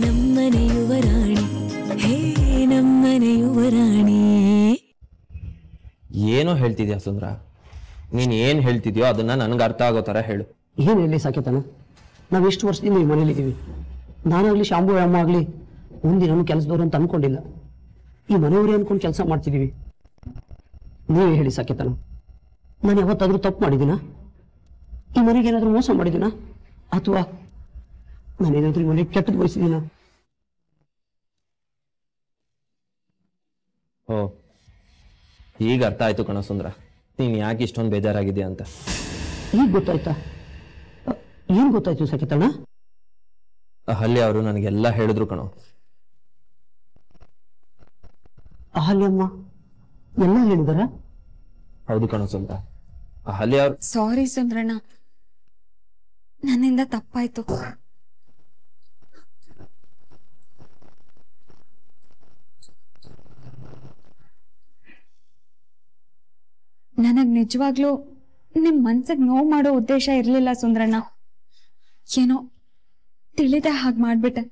ನಮ್ಮನೆ ಯುವರಾಣಿ ಹೇ ನಮ್ಮನೆ ಯುವರಾಣಿ. ಏನೋ ಹೇಳ್ತಿದ್ಯಾ ಸುಂದ್ರ, ನೀನ್ ಏನ್ ಹೇಳ್ತಿದ್ಯೋ ಅದನ್ನ ನನ್ಗೆ ಅರ್ಥ ಆಗೋ ತರ ಹೇಳು. ಏನು ಹೇಳಿ ಸಾಕೇತನ, ನಾವು ಎಷ್ಟು ವರ್ಷದಿಂದ ಈ ಮನೇಲಿದ್ದೀವಿ. ನಾನಾಗ್ಲಿ ಶಾಂಭು ಅಮ್ಮ ಆಗ್ಲಿ ಒಂದಿನ ಕೆಲಸದವ್ರು ಅಂತ ಅನ್ಕೊಂಡಿಲ್ಲ. ಈ ಮನೆಯವರೇ ಅನ್ಕೊಂಡು ಕೆಲಸ ಮಾಡ್ತಿದೀವಿ. ನೀವೇ ಹೇಳಿ ಸಾಕೇತನ, ನಾನು ಯಾವತ್ತಾದ್ರೂ ತಪ್ಪು ಮಾಡಿದ್ದೀನ? ಈ ಮನೆಗೆ ಏನಾದ್ರೂ ಮೋಸ ಮಾಡಿದ್ದೀನ? ಅಥವಾ ನಾನೇನಾದ್ರೂ ಈ ಮನೆಗೆ ಕೆಟ್ಟದ್ದು ಬಯಸಿದ್ದೀನ? ಓ, ಈಗ ಅರ್ಥ ಆಯ್ತು ಕಣ ಸುಂದ್ರ, ನೀನ್ ಯಾಕೆ ಇಷ್ಟೊಂದು ಬೇಜಾರಾಗಿದ್ಯಾ ಅಂತ. ಈಗ ಗೊತ್ತಾಯ್ತಾ? ಏನ್ ಗೊತ್ತಾಯ್ತು ಸಾಕೇತಣ್ಣ? ಅಹಲ್ಯ ಅವರು ನನಗೆಲ್ಲ ಹೇಳಿದ್ರು ಕಣೋ. ಅಹಲ್ಯಮ್ಮ ಎಲ್ಲ ಹೇಳಿದಾರ? ಹೌದು ಕಣೋ ಸುಂದ್ರ, ಅಹಲ್ಯ ಅವ್ರು. ಸಾರಿ ಸುಂದ್ರಣ್ಣ, ನನ್ನಿಂದ ತಪ್ಪಾಯ್ತು. ನನಗ್ ನಿಜವಾಗ್ಲೂ ನಿಮ್ ಮನ್ಸಿಗೆ ನೋವು ಮಾಡೋ ಉದ್ದೇಶ ಇರ್ಲಿಲ್ಲ ಸುಂದ್ರಣ್ಣ. ಏನೋ ತಿಳಿದೆ ಹಾಗೆ ಮಾಡ್ಬಿಟ್ಟೆ.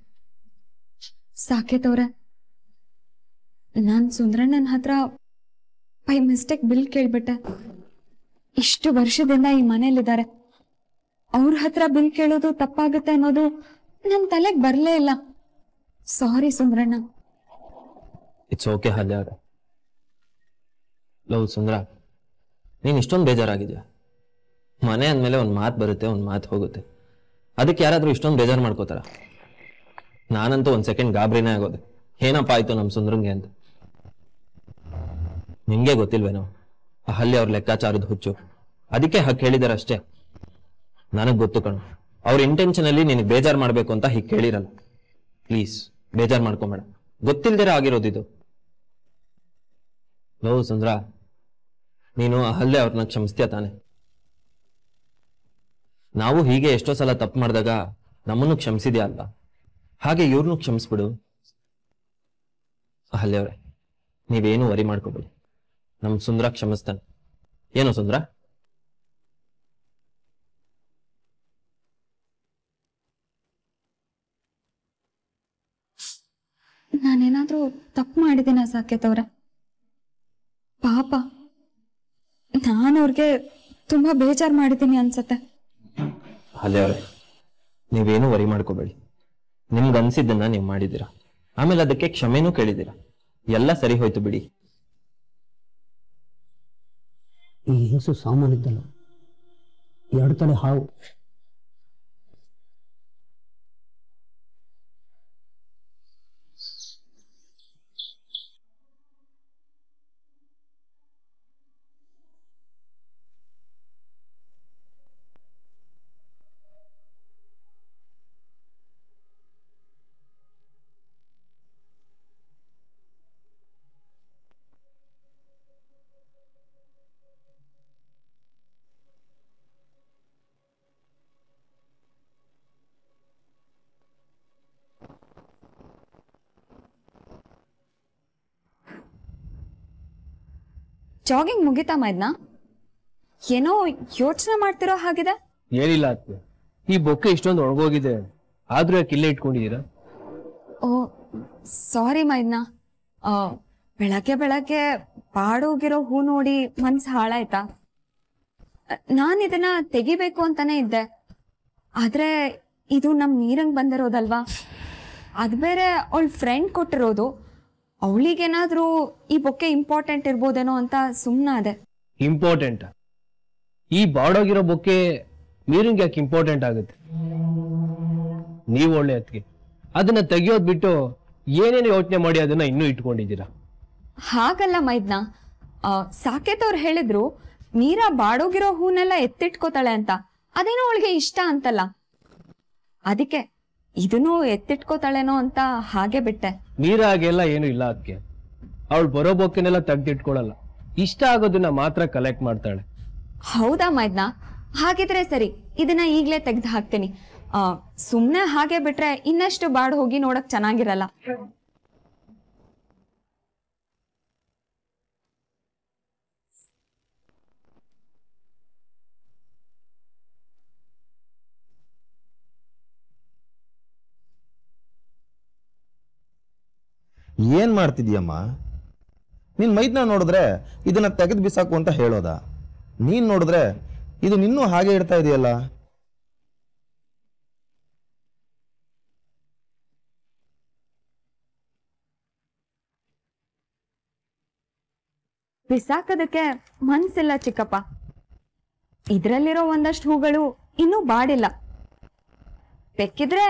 ಸಾಕೇತವ್ರೆ, ನಾನ್ ಸುಂದ್ರಣ್ಣನ ಹತ್ರ ಬೈ ಮಿಸ್ಟೇಕ್ ಬಿಲ್ ಕೇಳ್ಬಿಟ್ಟೆ. ಇಷ್ಟು ವರ್ಷದಿಂದ ಈ ಮನೇಲಿದ್ದಾರೆ, ಅವ್ರ ಹತ್ರ ಬಿಲ್ ಕೇಳೋದು ತಪ್ಪಾಗುತ್ತೆ ಅನ್ನೋದು ನನ್ ತಲೆಗೆ ಬರ್ಲೇ ಇಲ್ಲ. ಸಾರಿ ಸುಂದ್ರಣ್ಣ. ಇಟ್ಸ್ ಓಕೆ ಅಹಲ್ಯ ಅವ್ರೆ. ಲವ್ ಸುಂದ್ರ, ನೀನ್ ಇಷ್ಟೊಂದು ಬೇಜಾರಾಗಿದ್ಯಾ? ಮನೆ ಅಂದ್ಮೇಲೆ ಒಂದ್ ಮಾತು ಬರುತ್ತೆ, ಒಂದ್ ಮಾತು ಹೋಗುತ್ತೆ. ಅದಕ್ಕೆ ಯಾರಾದ್ರೂ ಇಷ್ಟೊಂದು ಬೇಜಾರು ಮಾಡ್ಕೋತಾರ? ನಾನಂತೂ ಒಂದ್ ಸೆಕೆಂಡ್ ಗಾಬರಿನೇ ಆಗೋದೆ, ಏನಪ್ಪ ಆಯ್ತು ನಮ್ ಸುಂದ್ರಂಗೆ ಅಂತ. ನಿಮ್ಗೆ ಗೊತ್ತಿಲ್ವೇನೋ ಅಹಲ್ಯ ಅವ್ರ ಲೆಕ್ಕಾಚಾರದ ಹುಚ್ಚು, ಅದಕ್ಕೆ ಹಕ್ ಹೇಳಿದಾರೆ ಅಷ್ಟೇ. ನನಗ್ ಗೊತ್ತು ಕಣು, ಅವ್ರ ಇಂಟೆನ್ಷನ್ ಅಲ್ಲಿ ನಿನಗೆ ಬೇಜಾರು ಮಾಡ್ಬೇಕು ಅಂತ ಹೀಗೆ ಕೇಳಿರಲ್ಲ. ಪ್ಲೀಸ್ ಬೇಜಾರು ಮಾಡ್ಕೊಂಬೇಡ, ಗೊತ್ತಿಲ್ದಿರ ಆಗಿರೋದಿದು. ಲೋ ಸುಂದ್ರ, ನೀನು ಅಹಲ್ಯ ಅವ್ರನ್ನ ಕ್ಷಮಿಸ್ತೀಯ ತಾನೆ? ನಾವು ಹೀಗೆ ಎಷ್ಟೋ ಸಲ ತಪ್ಪು ಮಾಡಿದಾಗ ನಮ್ಮನ್ನು ಕ್ಷಮಿಸಿದ್ಯಾ ಅಲ್ವಾ? ಹಾಗೆ ಇವ್ರನ್ನೂ ಕ್ಷಮಿಸ್ಬಿಡು. ಅಹಲ್ಯ ಅವ್ರೆ, ನೀವೇನು ವರಿ ಮಾಡ್ಕೋಬೇಡಿ, ನಮ್ ಸುಂದ್ರ ಕ್ಷಮಿಸ್ತಾನೆ. ಏನು ಸುಂದ್ರ? ನಾನೇನಾದ್ರೂ ತಪ್ಪು ಮಾಡಿದ್ದೀನ ಸಾಕೇತವ್ರೆ? ಪಾಪ, ನಾನು ಅವ್ರಿಗೆ ತುಂಬಾ ಬೇಜಾರು ಮಾಡಿದ್ದೀನಿ ಅನ್ಸತ್ತೆ. ಅಹಲ್ಯ ಅವ್ರೆ, ನೀವೇನು ವರಿ ಮಾಡ್ಕೋಬೇಡಿ. ನಿಮ್ಗೆ ಅನ್ಸಿದ್ದನ್ನ ನೀವು ಮಾಡಿದ್ದೀರಾ, ಆಮೇಲೆ ಅದಕ್ಕೆ ಕ್ಷಮೆನೂ ಕೇಳಿದ್ದೀರಾ, ಎಲ್ಲ ಸರಿ ಹೋಯ್ತು ಬಿಡಿ. ಈ ಹೆಂಗಸು ಸಾಮಾನಿದ್ದಲ್ಲ, ಎರಡು ತಲೆ ಹಾವು. ಜಾಗಿಂಗ್ ಮುಗಿತಾ ಮೈದ್ನಾ? ಏನೋ ಯೋಚನೆ ಮಾಡ್ತಿರೋ ಹಾಗಿದೆ. ಏನಿಲ್ಲ ಅತ್ತೆ, ಈ ಬೊಕ್ಕೆ ಇಷ್ಟೊಂದು ಒಳಗೋಗಿದೆ, ಆದ್ರೂ ಯಾಕೆ ಇಲ್ಲೇ ಇಟ್ಕೊಂಡಿದ್ದೀರಾ? ಓ ಸಾರಿ ಮೈದ್ನಾ, ಬೆಳಗ್ಗೆ ಬೆಳಗ್ಗೆ ಬಾಡೋಗಿರೋ ಹೂ ನೋಡಿ ಮನ್ಸು ಹಾಳಾಯ್ತಾ? ನಾನು ಇದನ್ನ ತೆಗಿಬೇಕು ಅಂತಾನೆ ಇದ್ದೆ, ಆದ್ರೆ ಇದು ನಮ್ ನೀರಂಗ್ ಬಂದಿರೋದಲ್ವಾ, ಅದ್ ಬೇರೆ ಅವಳ ಫ್ರೆಂಡ್ ಕೊಟ್ಟಿರೋದು. ಅವಳಿಗೇನಾದ್ರೂ ಈ ಬೊಕ್ಕೆ ಇಂಪಾರ್ಟೆಂಟ್ ಇರ್ಬೋದೇನೋ ಅಂತ ಸುಮ್ಮನಾದೆ. ಇಂಪಾರ್ಟೆಂಟ್? ಈ ಬಾಡೋಗಿರೋ ಬೊಕ್ಕೆ ನೀರಿಂಗ್ ಯಾಕೆ ಇಂಪಾರ್ಟೆಂಟ್ ಆಗುತ್ತೆ? ನೀವು ಒಳ್ಳೆ ಅತ್ತಿಗೆ, ಅದನ್ನ ತೆಗಿಯೋದ್ ಬಿಟ್ಟು ಏನೇನು ಯೋಚನೆ ಮಾಡಿ ಅದನ್ನ ಇನ್ನೂ ಇಟ್ಕೊಂಡಿದ್ದೀರಾ. ಹಾಗಲ್ಲ ಮೈದ್ನಾ, ಸಾಕೇತ್ ಅವ್ರು ಹೇಳಿದ್ರು ಮೀರಾ ಬಾಡೋಗಿರೋ ಹೂನೆಲ್ಲ ಎತ್ತಿಟ್ಕೋತಾಳೆ ಅಂತ. ಅದೇನೋ ಅವಳಿಗೆ ಇಷ್ಟ ಅಂತಲ್ಲ, ಅದಕ್ಕೆ ಇದನ್ನು ಎತ್ತಿಟ್ಕೋತಾಳೇನೋ ಅಂತ ಹಾಗೆ ಬಿಟ್ಟೆ. ಮೀರಾ ಹಾಗೆಲ್ಲ ಏನು ಇಲ್ಲ ಅದಕ್ಕೆ, ಅವಳು ಬರೋ ಬೊಕ್ಕೆನೆಲ್ಲ ತೆಗ್ದಿಟ್ಕೊಳ್ಳಲ್ಲ, ಇಷ್ಟ ಆಗೋದನ್ನ ಮಾತ್ರ ಕಲೆಕ್ಟ್ ಮಾಡ್ತಾಳೆ. ಹೌದಾ ಮೈದ್ನಾ? ಹಾಗಿದ್ರೆ ಸರಿ, ಇದನ್ನ ಈಗ್ಲೇ ತೆಗ್ದು ಹಾಕ್ತೀನಿ. ಸುಮ್ನೆ ಹಾಗೆ ಬಿಟ್ರೆ ಇನ್ನಷ್ಟು ಬಾಡ್ ಹೋಗಿ ನೋಡಕ್ ಚೆನ್ನಾಗಿರಲ್ಲ. ಏನ್ ಮಾಡ್ತಿದ್ಯಮ್ಮ? ನಿನ್ ಮೈದ್ನ ನೋಡಿದ್ರೆ ಇದನ್ನ ತೆಗೆದು ಬಿಸಾಕು ಅಂತ ಹೇಳೋದ? ನೀನ್ ನೋಡಿದ್ರೆ ಇದು ನಿನ್ನೂ ಹಾಗೆ ಇಡ್ತಾ ಇದೆಯಲ್ಲ. ಬಿಸಾಕದಕ್ಕೆ ಮನ್ಸಿಲ್ಲ ಚಿಕ್ಕಪ್ಪ. ಇದ್ರಲ್ಲಿರೋ ಒಂದಷ್ಟು ಹೂಗಳು ಇನ್ನೂ ಬಾಡಿಲ್ಲ. ಬೇಕಿದ್ರೆ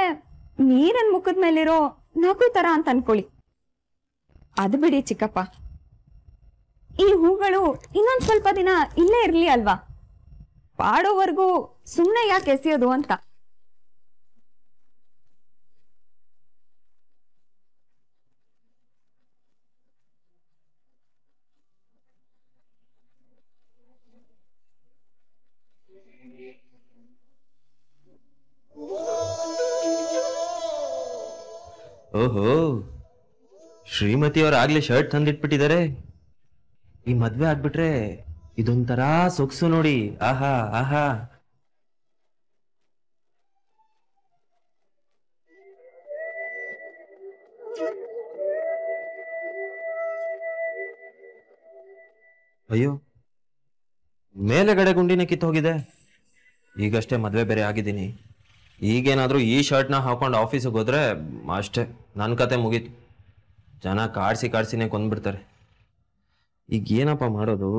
ನೀರಿನ ಮುಖದ ಮೇಲಿರೋ ನಗು ತರ ಅಂತ ಅನ್ಕೊಳ್ಳಿ. ಅದು ಬಿಡಿ ಚಿಕ್ಕಪ್ಪ, ಈ ಹೂಗಳು ಇನ್ನೊಂದ್ ಸ್ವಲ್ಪ ದಿನ ಇಲ್ಲೇ ಇರ್ಲಿ ಅಲ್ವಾ? ಬಾಡೋವರೆಗೂ ಸುಮ್ಮನೆ ಯಾಕೆ ಎಸೆಯೋದು ಅಂತ. ಓಹೋ, ಶ್ರೀಮತಿ ಅವ್ರು ಆಗ್ಲೇ ಶರ್ಟ್ ತಂದಿಟ್ಬಿಟ್ಟಿದ್ದಾರೆ. ಈ ಮದ್ವೆ ಆಗ್ಬಿಟ್ರೆ ಇದೊಂಥರ ಸೊಗ್ಸು ನೋಡಿ. ಆಹಾ ಆಹಾ. ಅಯ್ಯೋ, ಮೇಲೆಗಡೆ ಗುಂಡಿನ ಕಿತ್ತೋಗಿದೆ. ಈಗಷ್ಟೇ ಮದ್ವೆ ಬೇರೆ ಆಗಿದ್ದೀನಿ. ಈಗೇನಾದ್ರೂ ಈ ಶರ್ಟ್ನ ಹಾಕೊಂಡು ಆಫೀಸಿಗೆ ಹೋದ್ರೆ ಅಷ್ಟೇ, ನನ್ನ ಕತೆ ಮುಗೀತು. ಜನ ಕಾಡ್ಸಿನೇ ಕೊಂದ್ಬಿಡ್ತಾರೆ. ಈಗ ಏನಪ್ಪ ಮಾಡೋದು?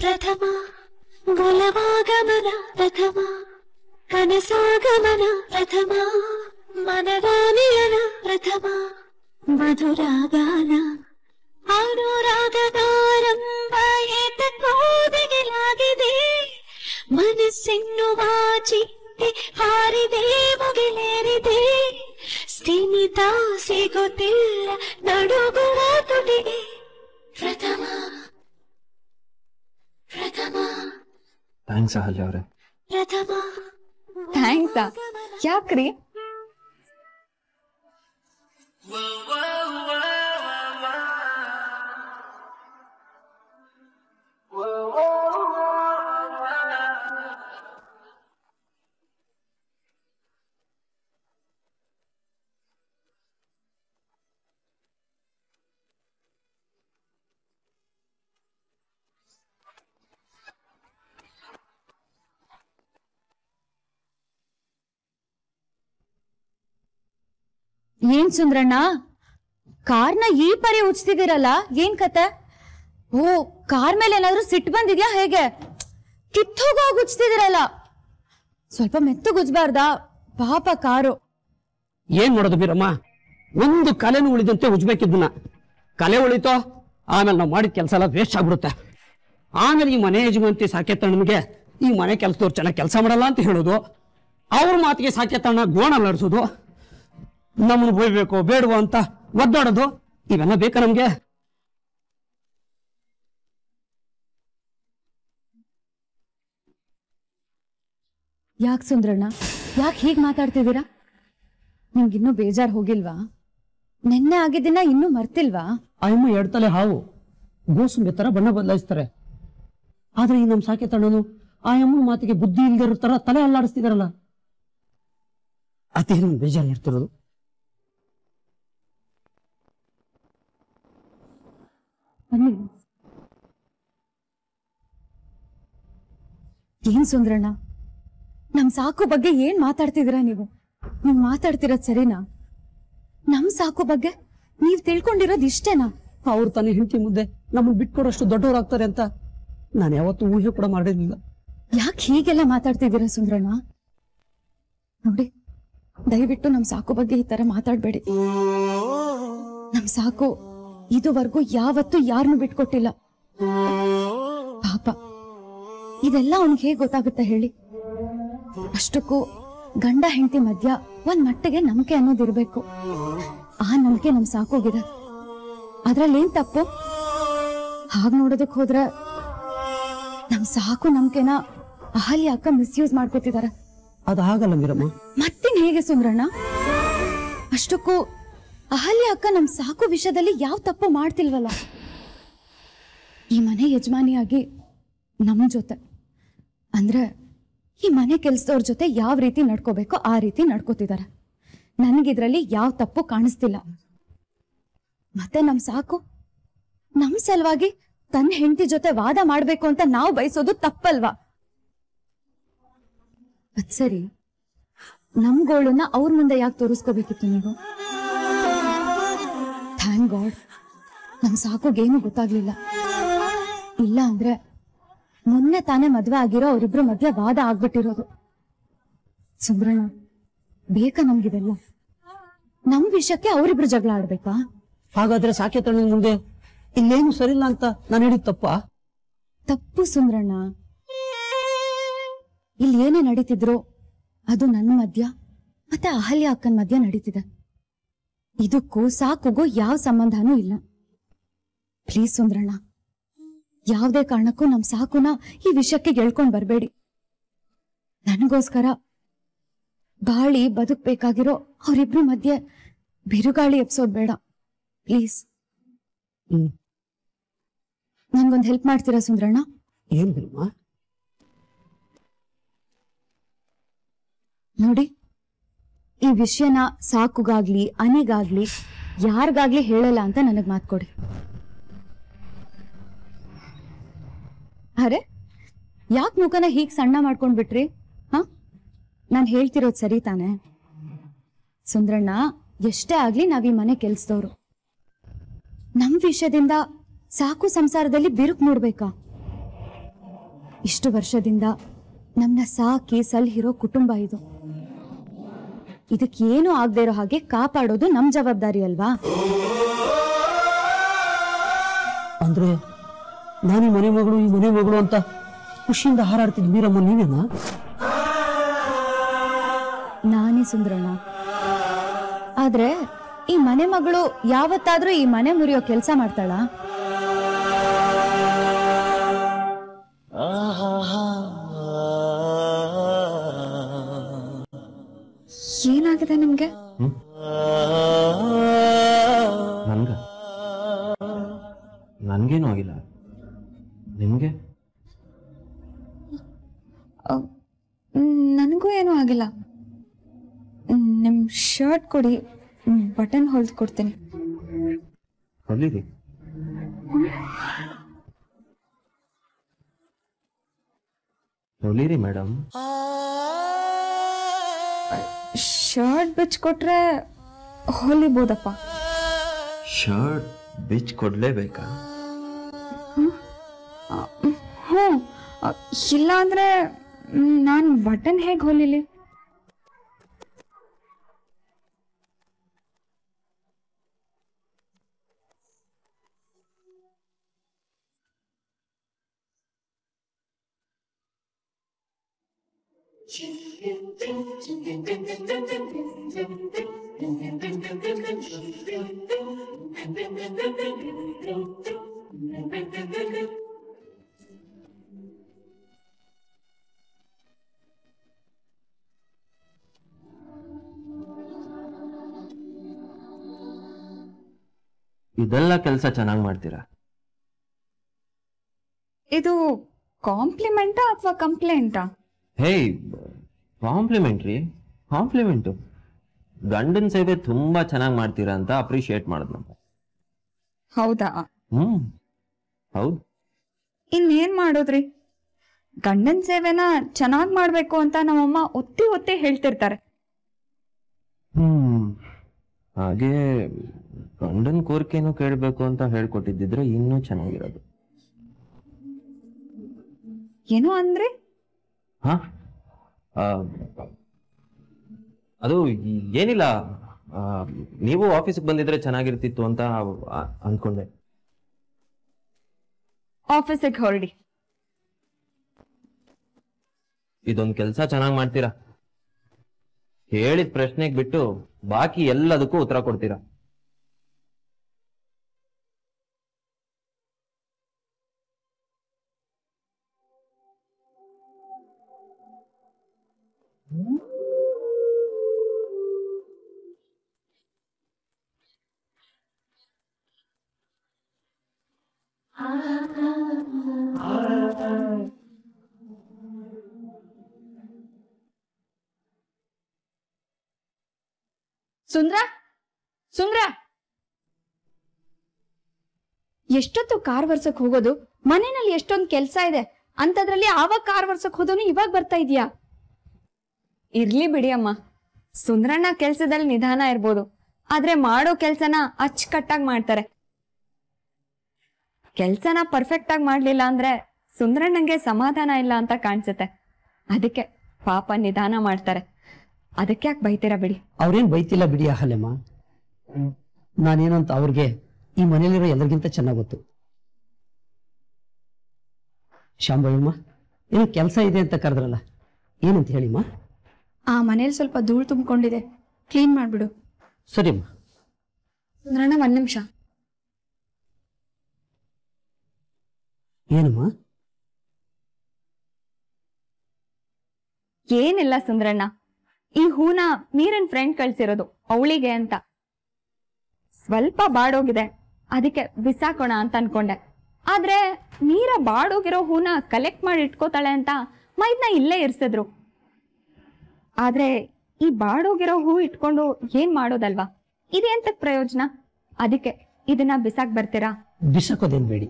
ಪ್ರಥಮ ಒಲವಾಗಮನ, ಪ್ರಥಮ ಕನಸಾಗಮನ, ಪ್ರಥಮ ಮನರಾನಿಯನ, ಪ್ರಥಮ ಮಧುರಾಗಾನ, ಅನುರಾಗದಾರಂಭ ಏತಕ್ಕೋದೆಗೆಲಾಗಿದೆ. ಮನಸ್ಸೆನ್ನುವ ಚಿಟ್ಟೆ ಹಾರಿದೆ, ಮುಗಿಲೇರಿದೆ. ಸ್ಥಿಮಿತ ಸಿಗುತ್ತಿಲ್ಲ ನಡುಗುವ ತುಟಿಗೆ. ಪ್ರಥಮ ಪ್ರಥಮ. ಥ್ಯಾಂಕ್ಸ್ ಅಹಲ್ಯ ಅವ್ರೆ. ಪ್ರಥಮ. ಥ್ಯಾಂಕ್ಸಾ? ಯಾಕ್ರಿ? ಏನ್ ಸುಂದ್ರಣ್ಣ, ಕಾರ್ನ ಈ ಪರಿ ಉಚ್ತಿದಿರಲ್ಲ, ಏನ್ ಕತೆ? ಓ, ಕಾರ್ ಮೇಲೆ ಏನಾದ್ರೂ ಸಿಟ್ಟು ಬಂದಿದ್ಯಾ ಹೇಗೆ? ಕಿತ್ತೋಗೋಗಿ ಉಚ್ತಿದಿರಲ್ಲ, ಸ್ವಲ್ಪ ಮೆತ್ತಗೆ ಉಜ್ಬಾರ್ದಾ? ಪಾಪ ಕಾರು. ಏನ್ ಮಾಡೋದು ಬೀರಮ್ಮ, ಒಂದು ಕಲೆನೂ ಉಳಿದಂತೆ ಉಜ್ಬೇಕಿದ್ದನ್ನ. ಕಲೆ ಉಳಿತೋ, ಆಮೇಲೆ ನಾವು ಮಾಡಿದ ಕೆಲಸ ಎಲ್ಲ ವೇಸ್ಟ್ ಆಗ್ಬಿಡುತ್ತೆ. ಆಮೇಲೆ ಈ ಮನೆ ಯಜಮಾಂತಿ ಸಾಕೇತಣ್ಣನಿಗೆ ಈ ಮನೆ ಕೆಲಸದವ್ರು ಚೆನ್ನಾಗಿ ಕೆಲಸ ಮಾಡಲ್ಲ ಅಂತ ಹೇಳೋದು, ಅವ್ರ ಮಾತಿಗೆ ಸಾಕೇತಣ್ಣ ಗೋಣ ನಡೆಸೋದು, ನಮ್ಮನ್ನು ಹೋಗ್ಬೇಕು ಬೇಡವೋ ಅಂತ ಒದ್ದಾಡೋದು, ಇವೆಲ್ಲ ಬೇಕಾ ನಮ್ಗೆ? ಯಾಕೆ ಸುಂದ್ರಣ್ಣ, ಯಾಕೆ ಹೀಗ್ ಮಾತಾಡ್ತಿದ್ದೀರಾ? ನಿಮ್ಗಿನ್ನೂ ಬೇಜಾರ್ ಹೋಗಿಲ್ವಾ? ನೆನ್ನೆ ಆಗಿದ್ದಿನ ಇನ್ನೂ ಮರ್ತಿಲ್ವಾ? ಅಮ್ಮ ಎಡ್ತಲೆ ಹಾವು ಗೋಸುಂಬೆ ತರ ಬಣ್ಣ ಬದಲಾಯಿಸ್ತಾರೆ. ಆದ್ರೆ ಈ ನಮ್ ಸಾಕೇತಣ್ಣನು ಆ ಅಮ್ಮನ ಮಾತಿಗೆ ಬುದ್ಧಿ ಇಲ್ದಿರೋ ತರ ತಲೆ ಅಲ್ಲಾಡಿಸ್ತಿದಾರಲ್ಲ, ಅದೇ ನಮ್ ಬೇಜಾರ್ ಮಾಡ್ತಿರೋದು. ಏನ್ ಸುಂದ್ರಣ್ಣ, ನಮ್ ಸಾಕು ಬಗ್ಗೆ ಏನ್ ಮಾತಾಡ್ತಿದ್ದೀರಾ ನೀವು? ನೀವ್ ಮಾತಾಡ್ತಿರೋದ್ ಸರಿನಾ? ನಮ್ ಸಾಕು ಬಗ್ಗೆ ನೀವ್ ತಿಳ್ಕೊಂಡಿರೋದ್ ಇಷ್ಟೇನಾ? ಅವ್ರು ತಾನೇ ಹೆಂಡತಿ ಮುದ್ದೆ ನಮ್ಮನ್ನ ಬಿಟ್ಕೊಡೋಷ್ಟು ದೊಡ್ಡವರಾಗ್ತಾರೆ ಅಂತ ನಾನು ಯಾವತ್ತೂ ಊಹೆ ಕೂಡ ಮಾಡಿರ್ಲಿಲ್ಲ. ಯಾಕೆ ಹೀಗೆಲ್ಲ ಮಾತಾಡ್ತಿದ್ದೀರಾ ಸುಂದ್ರಣ್ಣ? ನೋಡಿ, ದಯವಿಟ್ಟು ನಮ್ ಸಾಕು ಬಗ್ಗೆ ಈ ತರ ಮಾತಾಡ್ಬೇಡಿ. ನಮ್ ಸಾಕು ಇದುವರೆಗೂ ಯಾವತ್ತೂ ಯಾರನ್ನು ಬಿಟ್ಕೊಟ್ಟಿಲ್ಲ. ಪಾಪ, ಇದೆಲ್ಲ ಅವನಿಗೆ ಹೇಗೆ ಗೊತ್ತಾಗುತ್ತೆ ಹೇಳಿ? ಅಷ್ಟಕ್ಕೂ ಗಂಡ ಹೆಂಡತಿ ಮಧ್ಯ ಒಂದ್ ಮಟ್ಟಿಗೆ ನಂಬಿಕೆ ಅನ್ನೋದಿರ್ಬೇಕು. ಆ ನಂಬಿಕೆ ನಮ್ ಸಾಕೋಗಿದೆ. ಅದ್ರಲ್ಲಿ ಏನ್ ತಪ್ಪು? ಹಾಗ್ ನೋಡೋದಕ್ ಹೋದ್ರೆ ನಮ್ ಸಾಕು ನಂಬಿಕೆನ ಅಹಲ್ಯ ಅಕ್ಕ ಮಿಸ್ಯೂಸ್ ಮಾಡ್ಕೋತಿದಾರ. ಅದು ಹಾಗಲ್ಲ ಮೀರಮ್ಮ. ಮತ್ತಿನ್ ಹೇಗೆ ಸುಮ್ರಣ್ಣ? ಅಷ್ಟಕ್ಕೂ ಅಹಲ್ಯ ಅಕ್ಕ ನಮ್ ಸಾಕು ವಿಷಯದಲ್ಲಿ ಯಾವ ತಪ್ಪು ಮಾಡ್ತಿಲ್ವಲ್ಲ. ಈ ಮನೆ ಯಜಮಾನಿಯಾಗಿ ನಮ್ ಜೊತೆ ಅಂದ್ರೆ ಈ ಮನೆ ಕೆಲ್ಸದವ್ರ ಜೊತೆ ಯಾವ ರೀತಿ ನಡ್ಕೋಬೇಕೋ ಆ ರೀತಿ ನಡ್ಕೋತಿದಾರೆ. ನನಗಿದ್ರಲ್ಲಿ ಯಾವ ತಪ್ಪು ಕಾಣಿಸ್ತಿಲ್ಲ. ಮತ್ತೆ ನಮ್ ಸಾಕು ನಮ್ ಸಲುವಾಗಿ ತನ್ನ ಹೆಂಡತಿ ಜೊತೆ ವಾದ ಮಾಡ್ಬೇಕು ಅಂತ ನಾವು ಬಯಸೋದು ತಪ್ಪಲ್ವಾ? ಅದ್ ಸರಿ, ನಮ್ ಗೋಳನ್ನ ಅವ್ರ ಮುಂದೆ ಯಾಕೆ ತೋರಿಸ್ಕೋಬೇಕಿತ್ತು ನೀವು? ಥ್ಯಾಂಕ್ ಗಾಡ್ ನಮ್ ಸಾಕುಗೇನು ಗೊತ್ತಾಗ್ಲಿಲ್ಲ. ಇಲ್ಲ ಅಂದ್ರೆ ಮೊನ್ನೆ ತಾನೇ ಮದ್ವೆ ಆಗಿರೋ ಅವರಿಬ್ರು ಮಧ್ಯೆ ವಾದ ಆಗ್ಬಿಟ್ಟಿರೋದು. ಸುಬ್ರಣ್ಣ, ಬೇಕಾ ನಮ್ಗಿದೆಲ್ಲ? ನಮ್ ವಿಷಯಕ್ಕೆ ಅವರಿಬ್ರು ಜಗಳ ಆಡ್ಬೇಕಾ? ಹಾಗಾದ್ರೆ ಸಾಕೇತಣ್ಣ ಮುಂದೆ ಇಲ್ಲೇನು ಸರಿಲ್ಲ ಅಂತ ನಾನು ಹೇಳಿದ ತಪ್ಪು ಸುಮ್ರಣ್ಣ. ಇಲ್ಲಿ ಏನೇ ನಡೀತಿದ್ರು ಅದು ನನ್ನ ಮಧ್ಯ ಮತ್ತೆ ಅಹಲ್ಯ ಅಕ್ಕನ ಮಧ್ಯ ನಡೀತಿದೆ. ಇದಕ್ಕೂ ಸಾಕುಗೂ ಯಾವ ಸಂಬಂಧನೂ ಇಲ್ಲ. ಪ್ಲೀಸ್ ಸುಂದ್ರಣ್ಣ, ಯಾವುದೇ ಕಾರಣಕ್ಕೂ ನಮ್ ಸಾಕುನ ಈ ವಿಷಯಕ್ಕೆ ಗೆಳ್ಕೊಂಡ್ ಬರ್ಬೇಡಿ. ನನಗೋಸ್ಕರ ಬಾಳಿ ಬದುಕ್ಬೇಕಾಗಿರೋ ಅವರಿಬ್ರು ಮಧ್ಯೆ ಬಿರುಗಾಳಿ ಎಪ್ಸೋದ್ ಬೇಡ ಪ್ಲೀಸ್. ನನ್ಗೊಂದ್ ಹೆಲ್ಪ್ ಮಾಡ್ತೀರಾ ಸುಂದ್ರಣ್ಣ? ಏನ್ ನೋಡಿ, ಈ ವಿಷಯನ ಸಾಕುಗಾಗ್ಲಿ ಅನಿಗಾಗ್ಲಿ ಯಾರಿಗಾಗ್ಲಿ ಹೇಳಲ್ಲ ಅಂತ ನನಗ್ ಮಾತ್ಕೊಡಿ. ಅರೆ, ಯಾಕೆ ಮುಖನ ಹೀಗ್ ಸಣ್ಣ ಮಾಡ್ಕೊಂಡ್ ಬಿಟ್ರಿ? ನಾನ್ ಹೇಳ್ತಿರೋದ್ ಸರಿ ತಾನೆ? ಸುಂದ್ರಣ್ಣ, ಎಷ್ಟೇ ಆಗ್ಲಿ ನಾವ್ ಈ ಮನೆ ಕೆಲ್ಸದವ್ರು. ನಮ್ ವಿಷಯದಿಂದ ಸಾಕು ಸಂಸಾರದಲ್ಲಿ ಬಿರುಕು ನೋಡ್ಬೇಕಾ? ಇಷ್ಟು ವರ್ಷದಿಂದ ನಮ್ನ ಸಾಕಿ ಸಲ್ಹಿರೋ ಕುಟುಂಬ ಇದು. ಇದಕ್ಕೇನು ಆಗದೆ ಇರೋ ಹಾಗೆ ಕಾಪಾಡೋದು ನಮ್ ಜವಾಬ್ದಾರಿ ಅಲ್ವಾ? ಅಂದ್ರೆ ನಾನು ಈ ಮನೆ ಮಗಳು ಅಂತ ಖುಷಿಯಿಂದ ಹಾರಾಡ್ತಿದ್ ಮೀರಮ್ಮ ನೀವೇನಾ? ನಾನೇ ಸುಂದ್ರಣ್ಣ. ಆದ್ರೆ ಈ ಮನೆ ಮಗಳು ಯಾವತ್ತಾದ್ರೂ ಈ ಮನೆ ಮುರಿಯೋ ಕೆಲಸ ಮಾಡ್ತಾಳ? ಏನಾಗಿದೆ ನಿಮ್ಗೆ? ನನ್ಗೇನು ಆಗಿಲ್ಲ. ನಿಮ್ಗೆ? ನನಗೂ ಏನೂ ಆಗಿಲ್ಲ. ನಿಮ್ ಶರ್ಟ್ ಕೊಡಿ, ಬಟನ್ ಹೊಲ್ದು ಕೊಡ್ತೀನಿ. ಹೊಲಿರಿ. ಹೊಲಿರಿ ಮೇಡಮ್. ಶರ್ಟ್ ಬಿಚ್ಕೊಟ್ರೆ ಹೊಲಿಬೋದಪ್ಪ. ಶರ್ಟ್ ಬಿಚ್ ಕೊಡ್ಲೇಬೇಕಾ? ಹ್ಞೂ, ಇಲ್ಲ ಅಂದ್ರೆ ನಾನು ಬಟನ್ ಹೇಗೆ ಹೊಲಿಲಿ? ಇದೆಲ್ಲ ಕೆಲಸ ಚೆನ್ನಾಗಿ ಮಾಡ್ತೀರಾ. ಇದು ಕಾಂಪ್ಲಿಮೆಂಟಾ ಅಥವಾ ಕಂಪ್ಲೇಂಟಾ? ಹೇ, ಕಾಂಪ್ಲಿಮೆಂಟು. ಗಂಡನ್ ಸೇವೆ ತುಂಬಾ ಚೆನ್ನಾಗಿ ಮಾಡ್ತೀರಾ ಅಂತ ಅಪ್ರಿಶಿಯೇಟ್ ಮಾಡಿದ್ನು. ಹೌದಾ? ಹೌದು. ಇನ್ನೇನ್ ಮಾಡೋದ್ರಿ, ಗಂಡನ್ ಸೇವೆನ ಚೆನ್ನಾಗ್ ಮಾಡ್ಬೇಕು ಅಂತ ನಮ್ಮಮ್ಮ ಒತ್ತಿ ಒತ್ತಿ ಹೇಳ್ತಿರ್ತಾರೆ. ಹಾಗೆ ಗಂಡನ್ ಕೋರಿಕೆನೂ ಕೇಳಬೇಕು ಅಂತ ಹೇಳ್ಕೊಟ್ಟಿದ್ದಿದ್ರೆ ಇನ್ನೂ ಚೆನ್ನಾಗಿರೋದು. ಏನು ಅಂದ್ರೆ? ಅದು ಏನಿಲ್ಲ, ನೀವು ಆಫೀಸ್ಗೆ ಬಂದಿದ್ರೆ ಚೆನ್ನಾಗಿರ್ತಿತ್ತು ಅಂತ ಅಂದ್ಕೊಂಡೆ. ಆಫೀಸಿಗೆ ಹೊರಡಿ. ಇದೊಂದು ಕೆಲಸ ಚೆನ್ನಾಗಿ ಮಾಡ್ತೀರಾ. ಕೇಳಿದ ಪ್ರಶ್ನೆಗೆ ಬಿಟ್ಟು ಬಾಕಿ ಎಲ್ಲದಕ್ಕೂ ಉತ್ತರ ಕೊಡ್ತೀರಾ. ಸುಂದ್ರ ಸುಂದ್ರ ಎಷ್ಟೊತ್ತು ಕಾರ್ ವರ್ಸಕ್ ಹೋಗೋದು? ಮನೆಯಲ್ಲಿ ಎಷ್ಟೊಂದು ಕೆಲ್ಸ ಇದೆ ಅಂತದ್ರಲ್ಲಿ ಆವಾಗ ಕಾರ್ ವರ್ಸಕ್ ಹೋದವನು ಇವಾಗ ಬರ್ತಾ ಇದೀಯಾ? ಇರ್ಲಿ ಬಿಡಿ ಅಮ್ಮ, ಸುಂದ್ರಣ್ಣ ಕೆಲ್ಸದಲ್ಲಿ ನಿಧಾನ ಇರ್ಬೋದು, ಆದ್ರೆ ಮಾಡೋ ಕೆಲ್ಸನ ಅಚ್ಚುಕಟ್ಟಾಗಿ ಮಾಡ್ತಾರೆ. ಕೆಲ್ಸನ ಪರ್ಫೆಕ್ಟ್ ಆಗಿ ಮಾಡ್ಲಿಲ್ಲ ಅಂದ್ರೆ ಸುಂದ್ರಣ್ಣಂಗೆ ಸಮಾಧಾನ ಇಲ್ಲ ಅಂತ ಕಾಣಿಸುತ್ತೆ. ಅದಕ್ಕೆ ಪಾಪ ನಿಧಾನ ಮಾಡ್ತಾರೆ. ಅದಕ್ಕೆ ಯಾಕೆ ಬೈತೀರಾ ಬಿಡಿ. ಅವ್ರೇನ್ ಬೈತಿಲ್ಲ ಬಿಡಿ ಅಹಲ್ಯಮ್ಮ. ನಾನೇನಂತ ಅವ್ರಿಗೆ ಈ ಮನೇಲಿರೋ ಎಲ್ಲರಿಗಿಂತ ಚೆನ್ನಾಗ್ ಗೊತ್ತು. ಶಾಂಭವಮ್ಮ, ಏನು ಕೆಲಸ ಇದೆ ಅಂತ ಕರೆದ್ರಲ್ಲ, ಏನಂತ ಹೇಳಿಮ್ಮ? ಆ ಮನೇಲಿ ಸ್ವಲ್ಪ ಧೂಳು ತುಂಬಿಕೊಂಡಿದೆ, ಕ್ಲೀನ್ ಮಾಡ್ಬಿಡು. ಸರಿಮ್ಮ. ಸುಂದ್ರಣ್ಣ ಒಂದ್ ನಿಮಿಷ. ಏನಮ್ಮ? ಏನಿಲ್ಲ ಸುಂದ್ರಣ್ಣ, ಈ ಹೂನ ಮೀರನ್ ಫ್ರೆಂಡ್ ಕಳ್ಸಿರೋದು ಅವಳಿಗೆ ಅಂತ. ಸ್ವಲ್ಪ ಬಾಡೋಗಿದೆ, ಅದಕ್ಕೆ ಬಿಸಾಕೋಣ ಅಂತ ಅನ್ಕೊಂಡೆ. ಆದ್ರೆ ಮೀರ ಬಾಡೋಗಿರೋ ಹೂನ ಕಲೆಕ್ಟ್ ಮಾಡಿ ಇಟ್ಕೋತಾಳೆ ಅಂತ ಮೈದ್ನ ಇಲ್ಲೇ ಇರ್ಸಿದ್ರು. ಆದ್ರೆ ಈ ಬಾಡೋಗಿರೋ ಹೂ ಇಟ್ಕೊಂಡು ಏನ್ ಮಾಡೋದಲ್ವಾ, ಇದೆಂತಕ್ ಪ್ರಯೋಜನ? ಅದಕ್ಕೆ ಇದನ್ನ ಬಿಸಾಕ್ ಬರ್ತೀರಾ? ಬಿಸಾಕೋದೇನ್ ಬೇಡಿ,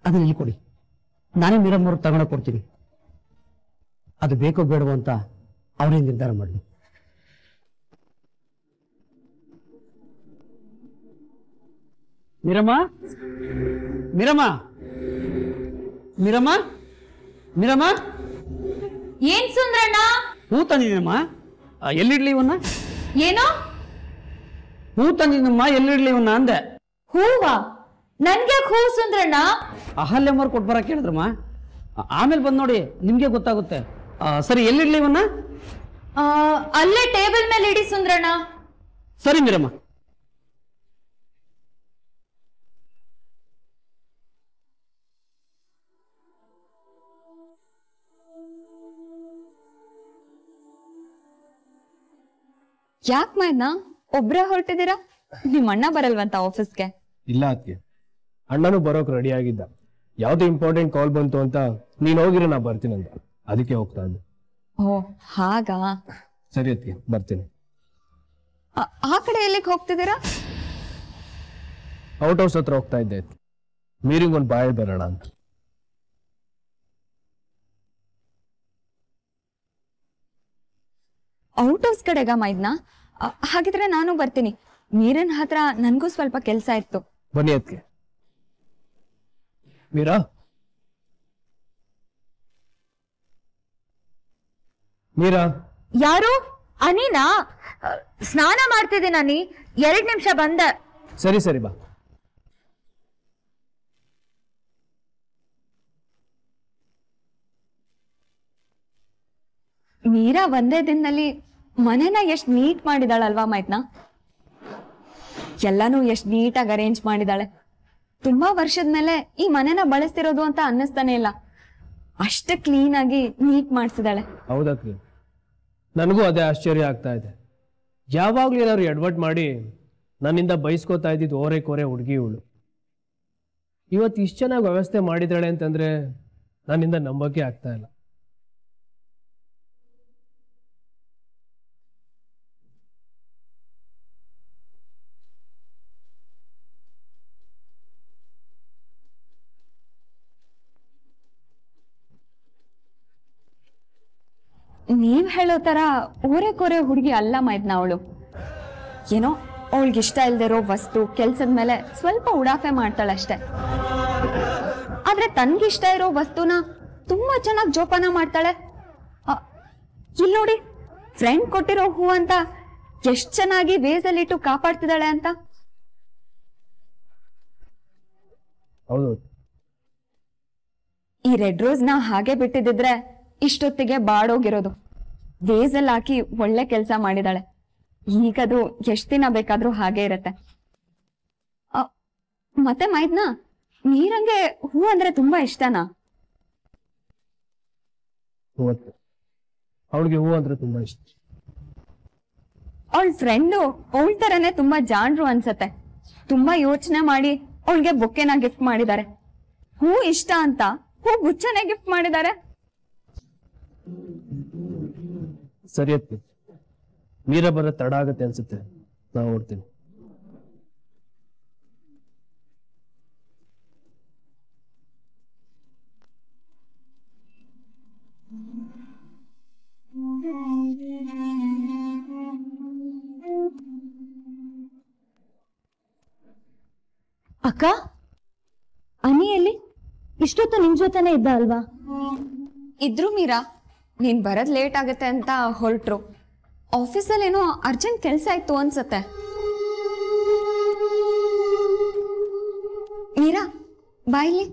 ಅದನ್ನ ಇಲ್ಲಿ ಕೊಡಿ, ನಾನೇ ಮೀರಮ್ಮವ್ರು ತಗೊಂಡ ಕೊಡ್ತೀನಿ. ಅದು ಬೇಕೋ ಬೇಡವೋ ಅಂತ ಅವರೇ ನಿರ್ಧಾರ ಮಾಡಲಿ. ಮೀರಮ್ಮ, ಮೀರಮ್ಮ, ಮೀರಮ್ಮ, ಮೀರಮ್ಮ, ಏನ್ ಸುಂದ್ರಣ್ಣ? ಹೂ ತಂದಿದ್ದೀನಮ್ಮ, ಎಲ್ಲಿಡ್ಲಿ ಇವನ್ನ? ಏನೋ ಹೂ ತಂದಿದ್ದೀನಮ್ಮ, ಎಲ್ಲಿಡ್ಲಿ ಇವನ್ನ ಅಂದೆ. ಹೂವಾ? ನನ್ಗೆ ಹೂ ಸುಂದ್ರಣ್ಣ? ಅಹಲ್ಯಮ್ಮವ್ರು ಕೊಟ್ಟು ಬರಕ್ಕೆ ಹೇಳಿದ್ರಮ್ಮ, ಆಮೇಲೆ ಬಂದ್ ನೋಡಿ ನಿಮ್ಗೆ ಗೊತ್ತಾಗುತ್ತೆ. ಸರಿ, ಎಲ್ಲಿಡ್ಲಿ ಇವನ್ನ? ಅಲ್ಲೇ ಟೇಬಲ್ ಮೇಲೆ ಇಡಿ ಸುಂದ್ರಣ್ಣ. ಸರಿ ಮೀರಮ್ಮ. ಯಾಕೆ ಮೈದ್ನ ಒಬ್ರೇ ಹೊರಟಿದ್ದೀರಾ? ನಿಮ್ ಅಣ್ಣ ಬರಲ್ವಂತ ಆಫೀಸ್ಗೆ? ಇಲ್ಲ ಅದ್ಕೆ, ಅಣ್ಣನು ಬರೋಕ್ ರೆಡಿ ಆಗಿದ್ದ. ಯಾವ್ದು ಇಂಪಾರ್ಟೆಂಟ್ ಕಾಲ್ ಬಂತು ಅಂತ ನೀನ್ ಹೋಗಿರೋ ನಾ ಬರ್ತೀನಂತ, ಅದಕ್ಕೆ ಹೋಗ್ತಾ ಇದ್ದೆ. ಓ ಹಾಗಾ? ಸರಿ ಅದ್ಕೆ, ಬರ್ತೀನಿ. ಆ ಕಡೆ ಎಲ್ಲಿಗೆ ಹೋಗ್ತಿದ್ದೀರಾ? ಔಟ್ ಹೌಸ್ ಹತ್ರ ಹೋಗ್ತಾ ಇದ್ದೆ, ಮೀರಿಂಗ್ ಒಂದು ಬಾಯ್ ಬರೋಣ ಅಂತ. ಔಟ್ ಹೌಸ್ ಕಡೆಗ ಮೈದ್ನ? ಹಾಗಿದ್ರೆ ನಾನು ಬರ್ತೀನಿ. ಮೀರನ್ ಹತ್ರ ನನ್ಗೂ ಸ್ವಲ್ಪ ಕೆಲ್ಸ ಇತ್ತು. ಬನ್ನಿ ಅದ್ಕೆ. ಮೀರಾ, ಮೀರಾ. ಯಾರು? ಅನಿನಾ? ಸ್ನಾನ ಮಾಡ್ತಿದ್ದೀನಿ ಅನಿ, 2 ನಿಮಿಷ ಬಂದೆ. ಸರಿ ಸರಿ ಬಾ. ಮೀರಾ ಒಂದೇ ದಿನದಲ್ಲಿ ಮನೆನ ಎಷ್ಟ್ ನೀಟ್ ಮಾಡಿದಾಳಲ್ವಾ ಮೈದ್ನ? ಎಲ್ಲಾನು ಎಷ್ಟ್ ನೀಟಾಗಿ ಅರೇಂಜ್ ಮಾಡಿದಾಳೆ. ತುಂಬಾ ವರ್ಷದ ಮೇಲೆ ಈ ಮನೆನ ಬಳಸ್ತಿರೋದು ಅಂತ ಅನ್ನಿಸ್ತಾನೆ ಇಲ್ಲ, ಅಷ್ಟು ಕ್ಲೀನ್ ಆಗಿ ನೀಟ್ ಮಾಡಿಸಿದಾಳೆ. ಹೌದಕ್ಕೆ, ನನಗೂ ಅದೇ ಆಶ್ಚರ್ಯ ಆಗ್ತಾ ಇದೆ. ಯಾವಾಗ್ಲೂ ಏನಾದ್ರು ಎಡ್ವರ್ಟ್ ಮಾಡಿ ನನ್ನಿಂದ ಬಯಸ್ಕೋತಾ ಇದ್ದಿದ್ದು ಓರೆ ಕೋರೆ ಹುಡುಗಿ ಇವಳು. ಇವತ್ತು ಇಷ್ಟು ಚೆನ್ನಾಗಿ ವ್ಯವಸ್ಥೆ ಮಾಡಿದಾಳೆ ಅಂತಂದ್ರೆ ನನ್ನಿಂದ ನಂಬಕ್ಕೆ ಆಗ್ತಾ ಇಲ್ಲ. ನೀವ್ ಹೇಳೋ ತರ ಓರೆ ಕೋರೆ ಹುಡುಗಿ ಅಲ್ಲ ಮೈದ್ನ ಅವಳು. ಏನೋ ಅವಳಿಗಿಷ್ಟ ಇಲ್ದಿರೋ ವಸ್ತು ಕೆಲ್ಸದ ಮೇಲೆ ಸ್ವಲ್ಪ ಉಡಾಫೆ ಮಾಡ್ತಾಳೆ ಅಷ್ಟೆ. ಆದ್ರೆ ತನ್ಗಿಷ್ಟ ಇರೋ ವಸ್ತುನ ತುಂಬಾ ಚೆನ್ನಾಗಿ ಜೋಪಾನ ಮಾಡ್ತಾಳೆ. ಇಲ್ಲಿ ನೋಡಿ, ಫ್ರೆಂಡ್ ಕೊಟ್ಟಿರೋ ಹೂ ಅಂತ ಎಷ್ಟ್ ಚೆನ್ನಾಗಿ ವೇಸಲ್ಲಿಟ್ಟು ಕಾಪಾಡ್ತಿದ್ದಾಳೆ ಅಂತ. ಹೌದು, ಈ ರೆಡ್ ರೋಸ್ ನ ಹಾಗೆ ಬಿಟ್ಟಿದ್ರೆ ಇಷ್ಟೊತ್ತಿಗೆ ಬಾಡೋಗಿರೋದು. ವೇಸಲ್ಲಿ ಹಾಕಿ ಒಳ್ಳೆ ಕೆಲಸ ಮಾಡಿದಾಳೆ. ಈಗದು ಎಷ್ಟ್ ದಿನ ಬೇಕಾದ್ರೂ ಹಾಗೆ ಇರತ್ತೆ. ಮತ್ತೆ ಮೈದ್ನಾ, ನೀರಂಗೆ ಹೂ ಅಂದ್ರೆ ತುಂಬಾ ಇಷ್ಟನಾ? ಅವಳಿಗೆ ಹೂ ಅಂದ್ರೆ ತುಂಬಾ ಇಷ್ಟ. ಅವಳ ಫ್ರೆಂಡು ಅವಳ ತರನೇ ತುಂಬಾ ಜಾಣ್ರು ಅನ್ಸತ್ತೆ. ತುಂಬಾ ಯೋಚನೆ ಮಾಡಿ ಅವಳಿಗೆ ಬೊಕ್ಕೆನ ಗಿಫ್ಟ್ ಮಾಡಿದ್ದಾರೆ. ಹೂ ಇಷ್ಟ ಅಂತ ಹೂ ಗುಚ್ಚನೆ ಗಿಫ್ಟ್ ಮಾಡಿದ್ದಾರೆ. ಸರಿ ಅತ್ತಿ, ಮೀರಾ ಬರೋ ತಡ ಆಗತ್ತೆ ಅನ್ಸುತ್ತೆ, ನಾ ಓಡ್ತೀನಿ. ಅಕ್ಕ, ಅನಿಯಲ್ಲಿ ಇಷ್ಟೊತ್ತು ನಿಮ್ ಜೊತೆನೆ ಇದ್ದ ಅಲ್ವಾ? ಇದ್ರು ಮೀರಾ, ನೀನ್ ಬರದ್ ಲೇಟ್ ಆಗತ್ತೆ ಅಂತ ಹೊರಟ್ರು. ಆಫೀಸಲ್ಲಿ ಏನೋ ಅರ್ಜೆಂಟ್ ಕೆಲ್ಸ ಇತ್ತು ಅನ್ಸತ್ತೆ. ಮೀರಾ ಬಾಯ್ಲಿ.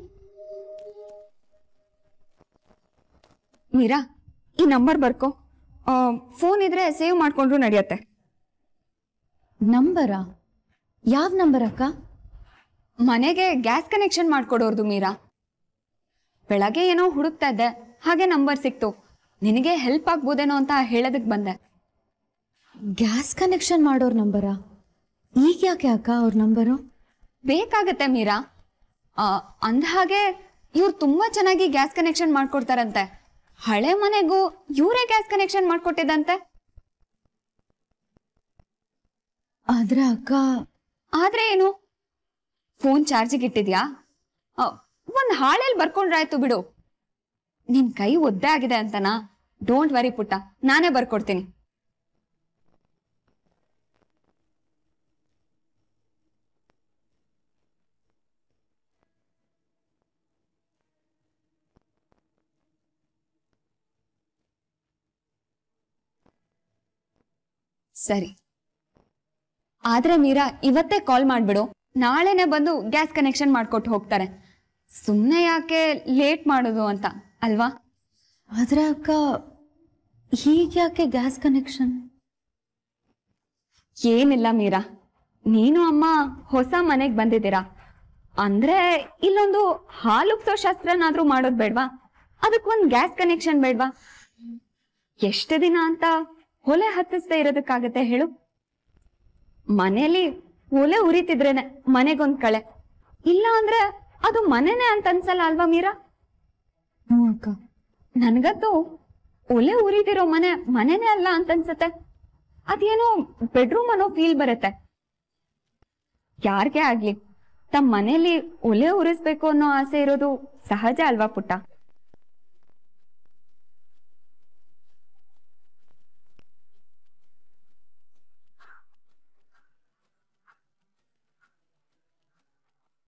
ಮೀರಾ, ಈ ನಂಬರ್ ಬರ್ಕೋ. ಫೋನ್ ಇದ್ರೆ ಸೇವ್ ಮಾಡ್ಕೊಂಡ್ರು ನಡೆಯತ್ತೆ. ನಂಬರಾ? ಯಾವ ನಂಬರ್ ಅಕ್ಕ? ಮನೆಗೆ ಗ್ಯಾಸ್ ಕನೆಕ್ಷನ್ ಮಾಡ್ಕೊಡೋರ್ದು ಮೀರಾ. ಬೆಳಗ್ಗೆ ಏನೋ ಹುಡುಕ್ತಾ ಇದ್ದೆ, ಹಾಗೆ ನಂಬರ್ ಸಿಕ್ತು. ನಿನಗೆ ಹೆಲ್ಪ್ ಆಗ್ಬೋದೇನೋ ಅಂತ ಹೇಳೋದಕ್ ಬಂದೆ. ಗ್ಯಾಸ್ ಕನೆಕ್ಷನ್ ಮಾಡೋರ್ ನಂಬರಾ? ಈಗ ಯಾಕೆ ಅಕ್ಕ ಅವ್ರ ನಂಬರು? ಬೇಕಾಗತ್ತೆ ಮೀರಾ. ಅಂದ ಹಾಗೆ ಇವ್ರು ತುಂಬಾ ಚೆನ್ನಾಗಿ ಗ್ಯಾಸ್ ಕನೆಕ್ಷನ್ ಮಾಡ್ಕೊಡ್ತಾರಂತೆ. ಹಳೆ ಮನೆಗೂ ಇವರೇ ಗ್ಯಾಸ್ ಕನೆಕ್ಷನ್ ಮಾಡ್ಕೊಟ್ಟಿದಂತೆ. ಆದ್ರೆ ಅಕ್ಕ, ಆದ್ರೆ ಏನು? ಫೋನ್ ಚಾರ್ಜಿಗೆ ಇಟ್ಟಿದ್ಯಾ? ಒಂದ್ ಹಾಳೆಲ್ ಬರ್ಕೊಂಡ್ರಾಯ್ತು ಬಿಡು. ನಿನ್ ಕೈ ಒದ್ದೆ ಆಗಿದೆ ಅಂತನಾ? ಡೋಂಟ್ ವರಿ ಪುಟ್ಟ, ನಾನೇ ಬರ್ಕೊಡ್ತೀನಿ. ಸರಿ, ಆದ್ರೆ ಮೀರಾ ಇವತ್ತೇ ಕಾಲ್ ಮಾಡ್ಬಿಡು. ನಾಳೆನೆ ಬಂದು ಗ್ಯಾಸ್ ಕನೆಕ್ಷನ್ ಮಾಡ್ಕೊಟ್ಟು ಹೋಗ್ತಾರೆ. ಸುಮ್ಮನೆ ಯಾಕೆ ಲೇಟ್ ಮಾಡೋದು ಅಂತ ಅಲ್ವಾ? ಆದ್ರೆ ಅಕ್ಕ, ಹೀಗ್ಯಾಕೆ ಗ್ಯಾಸ್ ಕನೆಕ್ಷನ್? ಏನಿಲ್ಲ ಮೀರಾ, ನೀನು ಅಮ್ಮ ಹೊಸ ಮನೆಗೆ ಬಂದಿದ್ದೀರಾ ಅಂದ್ರೆ ಇಲ್ಲೊಂದು ಹಾಲುಕ್ಸೋ ಶಾಸ್ತ್ರನಾದ್ರೂ ಮಾಡೋದ್ ಬೇಡ್ವಾ? ಅದಕ್ಕೊಂದು ಗ್ಯಾಸ್ ಕನೆಕ್ಷನ್ ಬೇಡ್ವಾ? ಎಷ್ಟು ದಿನ ಅಂತ ಒಲೆ ಹತ್ತಿಸ್ದೇ ಇರೋದಕ್ಕಾಗತ್ತೆ ಹೇಳು? ಮನೇಲಿ ಒಲೆ ಉರಿತಿದ್ರೇನೆ ಮನೆಗೊಂದ್ ಕಳೆ. ಇಲ್ಲ ಅಂದ್ರೆ ಅದು ಮನೆನೇ ಅಂತ ಅನ್ಸಲ್ಲ ಅಲ್ವಾ ಮೀರಾ? ಅಕ್ಕ, ನನ್ಗಂತೂ ಒಲೆ ಉರಿತಿರೋ ಮನೆನೇ ಅಲ್ಲ ಅಂತ ಅನ್ಸತ್ತೆ. ಅದೇನೋ ಬೆಡ್ರೂಮ್ ಅನ್ನೋ ಫೀಲ್ ಬರುತ್ತೆ. ಯಾರ್ಗೆ ಆಗ್ಲಿ ತಮ್ಮ ಮನೇಲಿ ಒಲೆ ಉರಿಸ್ಬೇಕು ಅನ್ನೋ ಆಸೆ ಇರೋದು ಸಹಜ ಅಲ್ವಾ ಪುಟ್ಟ?